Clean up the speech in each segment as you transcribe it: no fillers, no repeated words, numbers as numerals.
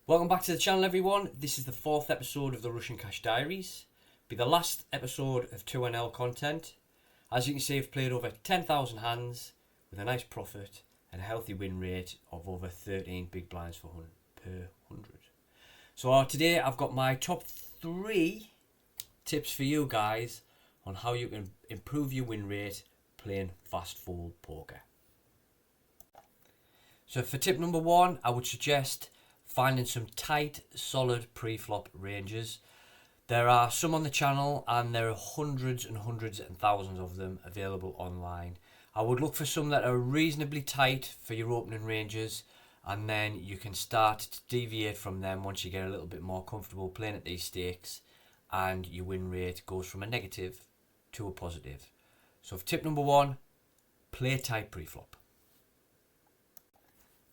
Welcome back to the channel, everyone. This is the 4th episode of the Russian Cash Diaries. Be the last episode of 2NL content. As you can see, I've played over 10,000 hands with a nice profit and a healthy win rate of over 13 big blinds per 100. So today I've got my top 3 tips for you guys on how you can improve your win rate playing fast fold poker. So for tip number 1, I would suggest finding some tight, solid pre-flop ranges. There are some on the channel and there are hundreds and thousands of them available online. I would look for some that are reasonably tight for your opening ranges, and then you can start to deviate from them once you get a little bit more comfortable playing at these stakes and your win rate goes from a negative to a positive. So for tip number 1, play tight pre-flop.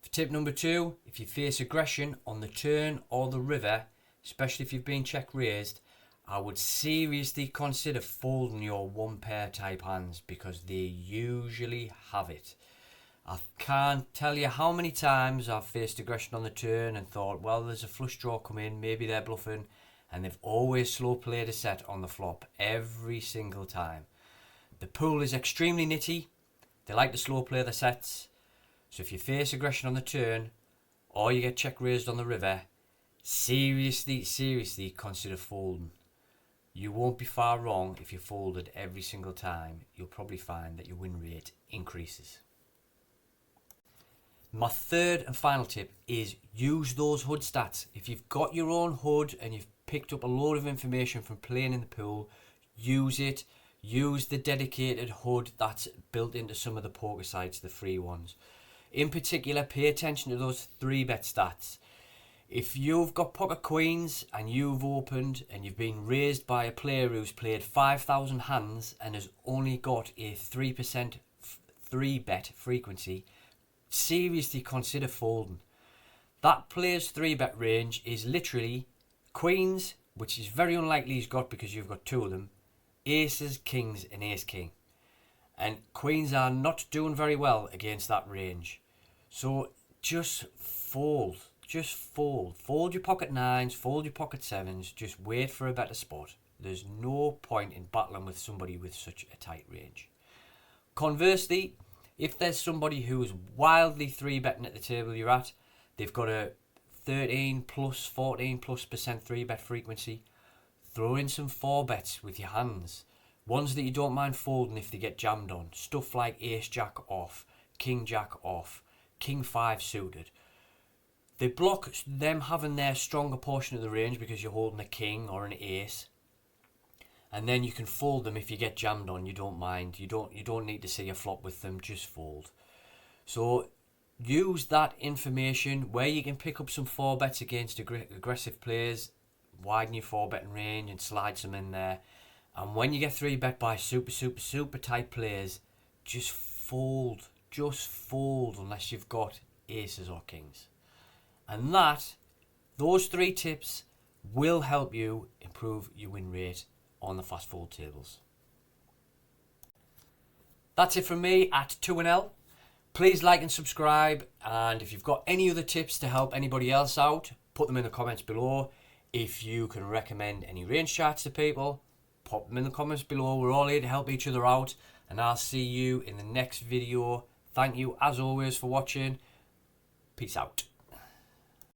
For tip number 2, if you face aggression on the turn or the river, especially if you've been check raised, I would seriously consider folding your one pair type hands because they usually have it. I can't tell you how many times I've faced aggression on the turn and thought, well, there's a flush draw come in, maybe they're bluffing, and they've always slow played a set on the flop every single time. The pool is extremely nitty. They like to slow play the sets. So if you face aggression on the turn or you get check raised on the river, seriously consider folding. You won't be far wrong if you folded every single time. You'll probably find that your win rate increases. My third and final tip is use those HUD stats. If you've got your own HUD and you've picked up a load of information from playing in the pool, use it. Use the dedicated HUD that's built into some of the poker sites, the free ones. In particular, pay attention to those 3-bet stats. If you've got pocket queens and you've opened and you've been raised by a player who's played 5,000 hands and has only got a 3% 3-bet frequency, seriously consider folding. That player's 3-bet range is literally queens, which is very unlikely he's got because you've got 2 of them, aces, kings and ace-king. And queens are not doing very well against that range. So just fold. Fold your pocket 9s, fold your pocket 7s. Just wait for a better spot. There's no point in battling with somebody with such a tight range. Conversely, if there's somebody who is wildly 3-betting at the table you're at, they've got a 13 plus, 14 plus % 3-bet frequency, throw in some 4-bets with your hands. Ones that you don't mind folding if they get jammed on. Stuff like ace-jack off, king-jack off, king-5 suited. They block them having their stronger portion of the range because you're holding a king or an ace. And then you can fold them if you get jammed on. You don't mind. You don't need to see a flop with them. Just fold. So use that information where you can pick up some 4-bets against aggressive players. Widen your 4-betting range and slide some in there. And when you get 3-bet by super tight players, just fold. Just fold unless you've got aces or kings. And those 3 tips will help you improve your win rate on the fast fold tables. That's it from me at 2NL. Please like and subscribe. And if you've got any other tips to help anybody else out, put them in the comments below. If you can recommend any range charts to people, pop them in the comments below. We're all here to help each other out, and I'll see you in the next video. Thank you as always for watching. Peace out.